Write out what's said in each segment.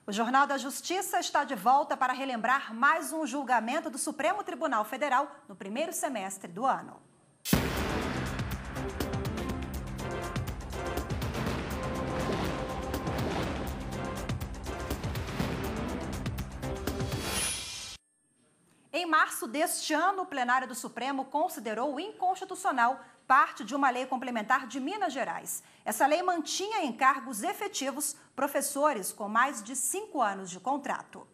O Jornal da Justiça está de volta para relembrar mais um julgamento do Supremo Tribunal Federal no primeiro semestre do ano. Em março deste ano, o plenário do Supremo considerou inconstitucional parte de uma lei complementar de Minas Gerais. Essa lei mantinha em cargos efetivos professores com mais de 5 anos de contrato.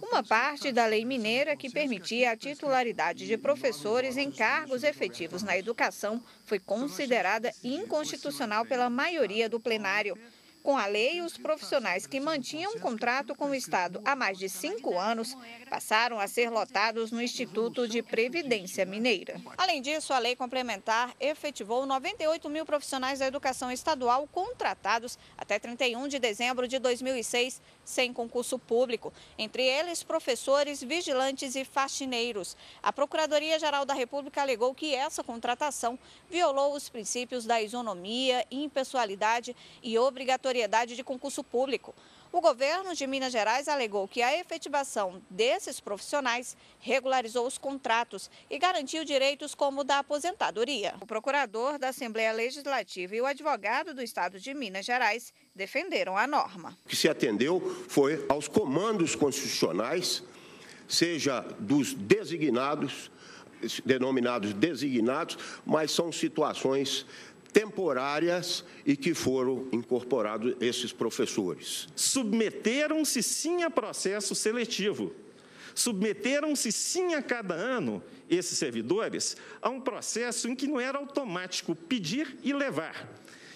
Uma parte da lei mineira que permitia a titularidade de professores em cargos efetivos na educação foi considerada inconstitucional pela maioria do plenário. Com a lei, os profissionais que mantinham um contrato com o Estado há mais de 5 anos passaram a ser lotados no Instituto de Previdência Mineira. Além disso, a lei complementar efetivou 98 mil profissionais da educação estadual contratados até 31 de dezembro de 2006, sem concurso público, entre eles professores, vigilantes e faxineiros. A Procuradoria-Geral da República alegou que essa contratação violou os princípios da isonomia, impessoalidade e obrigatoriedade de concurso público. O governo de Minas Gerais alegou que a efetivação desses profissionais regularizou os contratos e garantiu direitos como o da aposentadoria. O procurador da Assembleia Legislativa e o advogado do Estado de Minas Gerais defenderam a norma. O que se atendeu foi aos comandos constitucionais, seja dos designados, denominados designados, mas são situações temporárias e que foram incorporados esses professores. Submeteram-se sim a processo seletivo. Submeteram-se sim a cada ano, esses servidores, a um processo em que não era automático pedir e levar.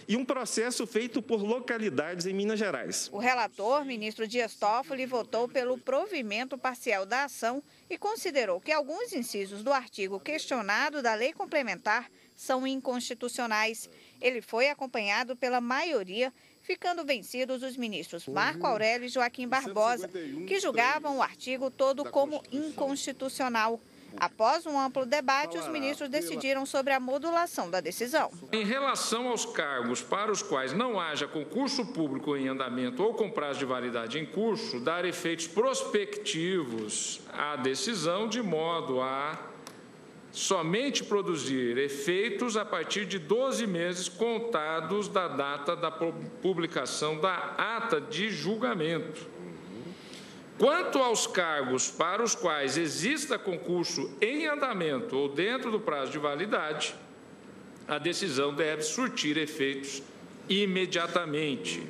E um processo feito por localidades em Minas Gerais. O relator, ministro Dias Toffoli, votou pelo provimento parcial da ação e considerou que alguns incisos do artigo questionado da lei complementar são inconstitucionais. Ele foi acompanhado pela maioria, ficando vencidos os ministros Marco Aurélio e Joaquim Barbosa, que julgavam o artigo todo como inconstitucional. Após um amplo debate, os ministros decidiram sobre a modulação da decisão. Em relação aos cargos para os quais não haja concurso público em andamento ou com prazo de validade em curso, dar efeitos prospectivos à decisão, de modo a somente produzir efeitos a partir de 12 meses contados da data da publicação da ata de julgamento. Quanto aos cargos para os quais exista concurso em andamento ou dentro do prazo de validade, a decisão deve surtir efeitos imediatamente.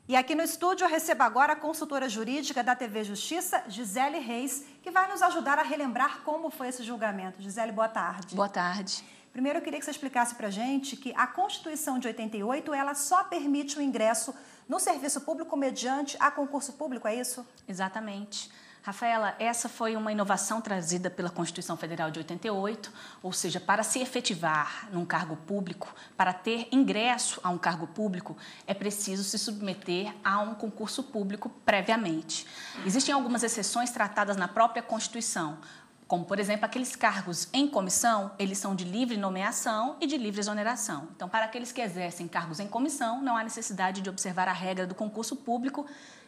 E aqui no estúdio eu recebo agora a consultora jurídica da TV Justiça, Gisele Reis, que vai nos ajudar a relembrar como foi esse julgamento. Gisele, boa tarde. Boa tarde. Primeiro, eu queria que você explicasse para a gente que a Constituição de 88, ela só permite o ingresso no serviço público mediante a concurso público, é isso? Exatamente. Rafaela, essa foi uma inovação trazida pela Constituição Federal de 88, ou seja, para se efetivar num cargo público, para ter ingresso a um cargo público, é preciso se submeter a um concurso público previamente. Existem algumas exceções tratadas na própria Constituição, como, por exemplo, aqueles cargos em comissão, eles são de livre nomeação e de livre exoneração. Então, para aqueles que exercem cargos em comissão, não há necessidade de observar a regra do concurso público.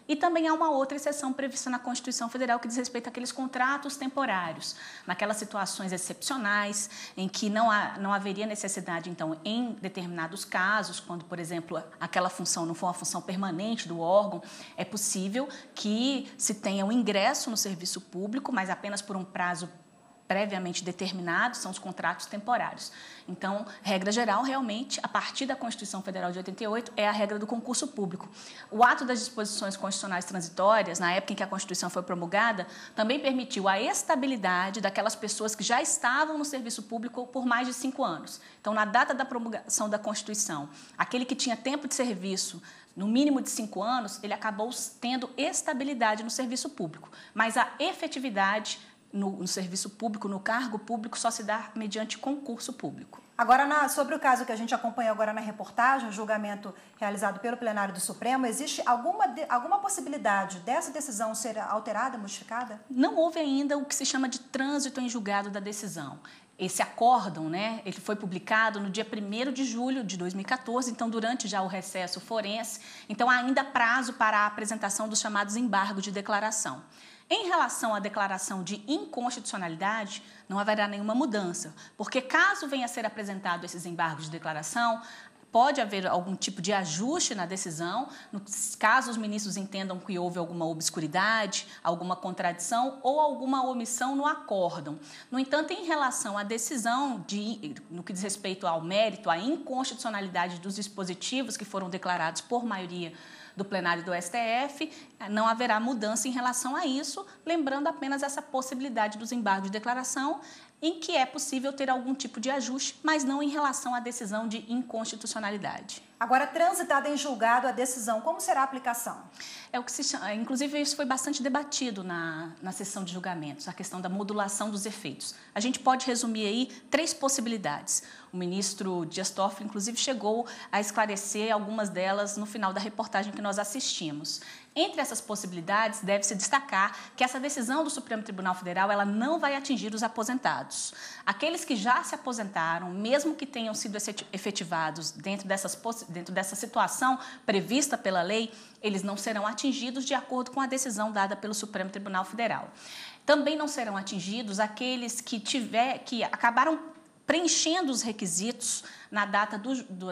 E também há uma outra exceção prevista na Constituição Federal que diz respeito àqueles contratos temporários, naquelas situações excepcionais em que não haveria necessidade, então, em determinados casos, quando, por exemplo, aquela função não for uma função permanente do órgão, é possível que se tenha um ingresso no serviço público, mas apenas por um prazo previamente determinados, são os contratos temporários. Então, regra geral, realmente, a partir da Constituição Federal de 88, é a regra do concurso público. O ato das disposições constitucionais transitórias, na época em que a Constituição foi promulgada, também permitiu a estabilidade daquelas pessoas que já estavam no serviço público por mais de 5 anos. Então, na data da promulgação da Constituição, aquele que tinha tempo de serviço no mínimo de 5 anos, ele acabou tendo estabilidade no serviço público. Mas a efetividade no serviço público, no cargo público, só se dá mediante concurso público. Agora, sobre o caso que a gente acompanhou agora na reportagem, o julgamento realizado pelo plenário do Supremo, existe alguma possibilidade dessa decisão ser alterada, modificada? Não houve ainda o que se chama de trânsito em julgado da decisão. esse acórdão, né, ele foi publicado no dia 1º de julho de 2014, então durante já o recesso forense, então ainda há prazo para a apresentação dos chamados embargos de declaração. Em relação à declaração de inconstitucionalidade, não haverá nenhuma mudança, porque caso venha a ser apresentado esses embargos de declaração, pode haver algum tipo de ajuste na decisão, caso os ministros entendam que houve alguma obscuridade, alguma contradição ou alguma omissão no acórdão. No entanto, em relação à decisão, no que diz respeito ao mérito, à inconstitucionalidade dos dispositivos que foram declarados por maioria do plenário do STF, não haverá mudança em relação a isso, lembrando apenas essa possibilidade dos embargos de declaração, em que é possível ter algum tipo de ajuste, mas não em relação à decisão de inconstitucionalidade. Agora, transitada em julgado a decisão, como será a aplicação? É o que se chama, inclusive isso foi bastante debatido na sessão de julgamentos, a questão da modulação dos efeitos. A gente pode resumir aí 3 possibilidades. O ministro Dias Toffoli, inclusive, chegou a esclarecer algumas delas no final da reportagem que nós assistimos. Entre essas possibilidades, deve-se destacar que essa decisão do Supremo Tribunal Federal ela não vai atingir os aposentados. Aqueles que já se aposentaram, mesmo que tenham sido efetivados dentro dessa situação prevista pela lei, eles não serão atingidos de acordo com a decisão dada pelo Supremo Tribunal Federal. Também não serão atingidos aqueles que acabaram preenchendo os requisitos na data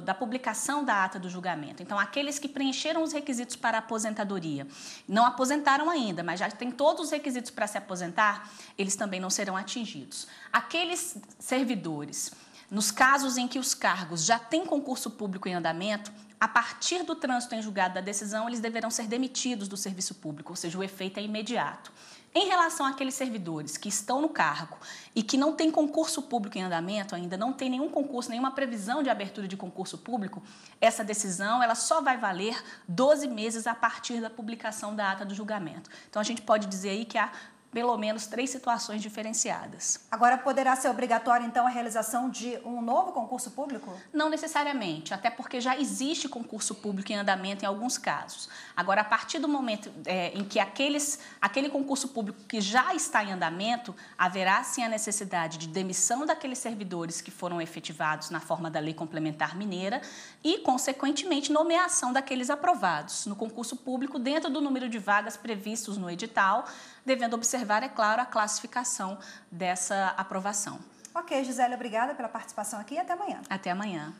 da publicação da ata do julgamento. Então, aqueles que preencheram os requisitos para a aposentadoria, não aposentaram ainda, mas já têm todos os requisitos para se aposentar, eles também não serão atingidos. Aqueles servidores, nos casos em que os cargos já têm concurso público em andamento, a partir do trânsito em julgado da decisão, eles deverão ser demitidos do serviço público, ou seja, o efeito é imediato. Em relação àqueles servidores que estão no cargo e que não têm concurso público em andamento, ainda não tem nenhum concurso, nenhuma previsão de abertura de concurso público, essa decisão ela só vai valer 12 meses a partir da publicação da ata do julgamento. Então, a gente pode dizer aí que há pelo menos 3 situações diferenciadas. Agora, poderá ser obrigatório, então, a realização de um novo concurso público? Não necessariamente, até porque já existe concurso público em andamento em alguns casos. Agora, a partir do momento em que aquele concurso público que já está em andamento, haverá sim a necessidade de demissão daqueles servidores que foram efetivados na forma da Lei Complementar Mineira e, consequentemente, nomeação daqueles aprovados no concurso público dentro do número de vagas previstos no edital, devendo observar, é claro, a classificação dessa aprovação. Ok, Gisele, obrigada pela participação aqui e até amanhã. Até amanhã.